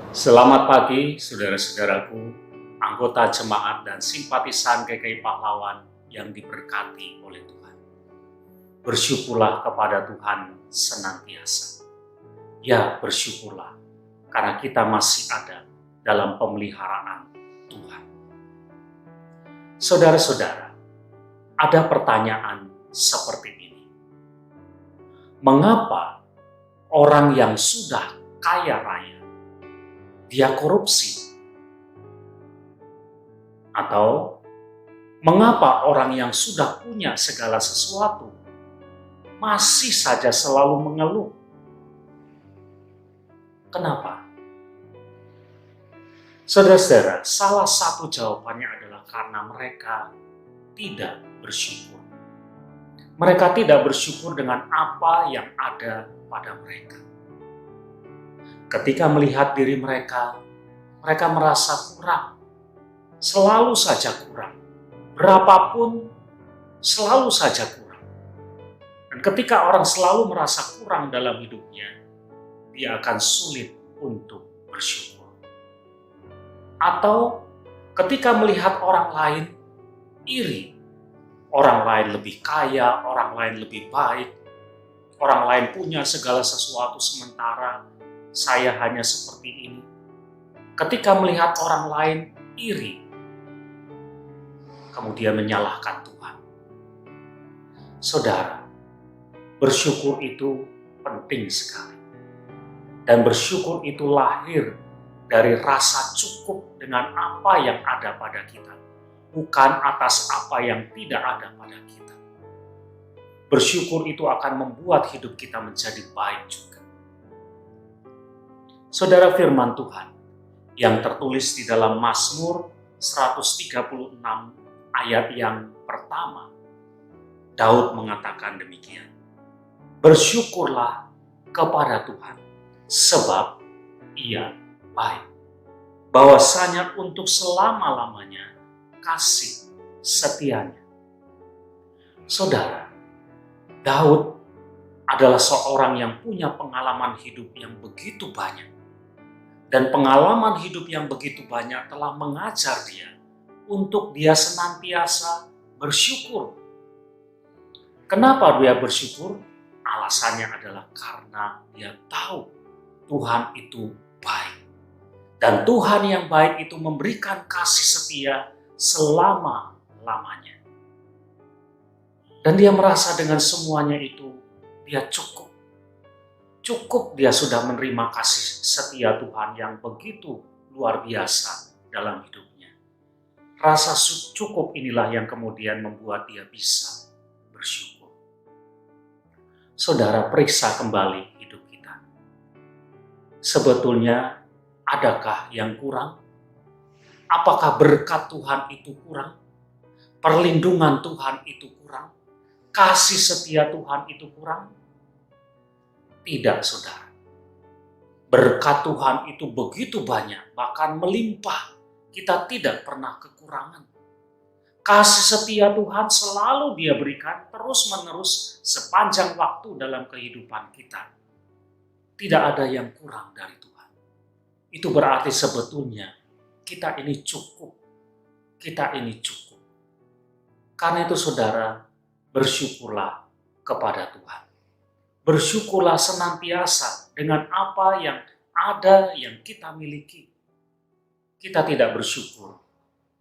Selamat pagi, saudara-saudaraku, anggota jemaat dan simpatisan GKI Pahlawan yang diberkati oleh Tuhan. Bersyukurlah kepada Tuhan senantiasa. Ya, bersyukurlah karena kita masih ada dalam pemeliharaan Tuhan. Saudara-saudara, ada pertanyaan seperti ini. Mengapa orang yang sudah kaya raya dia korupsi? Atau mengapa orang yang sudah punya segala sesuatu masih saja selalu mengeluh? Kenapa? Saudara-saudara, salah satu jawabannya adalah karena mereka tidak bersyukur. Mereka tidak bersyukur dengan apa yang ada pada mereka. Ketika melihat diri mereka, mereka merasa kurang. Selalu saja kurang. Berapapun, selalu saja kurang. Dan ketika orang selalu merasa kurang dalam hidupnya, dia akan sulit untuk bersyukur. Atau ketika melihat orang lain iri, orang lain lebih kaya, orang lain lebih baik, orang lain punya segala sesuatu sementara saya hanya seperti ini. Ketika melihat orang lain iri, kemudian menyalahkan Tuhan. Saudara, bersyukur itu penting sekali. Dan bersyukur itu lahir dari rasa cukup dengan apa yang ada pada kita, bukan atas apa yang tidak ada pada kita. Bersyukur itu akan membuat hidup kita menjadi baik juga. Saudara, firman Tuhan yang tertulis di dalam Mazmur 136 ayat yang pertama, Daud mengatakan demikian. Bersyukurlah kepada Tuhan, sebab Ia baik. Bahwasanya untuk selama-lamanya kasih setianya. Saudara, Daud adalah seorang yang punya pengalaman hidup yang begitu banyak. Dan pengalaman hidup yang begitu banyak telah mengajar dia untuk dia senantiasa bersyukur. Kenapa dia bersyukur? Alasannya adalah karena dia tahu Tuhan itu baik. Dan Tuhan yang baik itu memberikan kasih setia selama-lamanya. Dan dia merasa dengan semuanya itu dia cukup. Cukup dia sudah menerima kasih setia Tuhan yang begitu luar biasa dalam hidupnya. Rasa cukup inilah yang kemudian membuat dia bisa bersyukur. Saudara, periksa kembali hidup kita. Sebetulnya adakah yang kurang? Apakah berkat Tuhan itu kurang? Perlindungan Tuhan itu kurang? Kasih setia Tuhan itu kurang? Tidak, saudara. Berkat Tuhan itu begitu banyak, bahkan melimpah. Kita tidak pernah kekurangan. Kasih setia Tuhan selalu Dia berikan terus-menerus sepanjang waktu dalam kehidupan kita. Tidak ada yang kurang dari Tuhan. Itu berarti sebetulnya kita ini cukup. Kita ini cukup. Karena itu saudara, bersyukurlah kepada Tuhan. Bersyukurlah senantiasa dengan apa yang ada yang kita miliki. Kita tidak bersyukur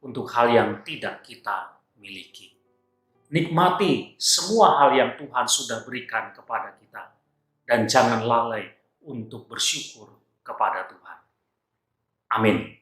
untuk hal yang tidak kita miliki. Nikmati semua hal yang Tuhan sudah berikan kepada kita. Dan jangan lalai untuk bersyukur kepada Tuhan. Amin.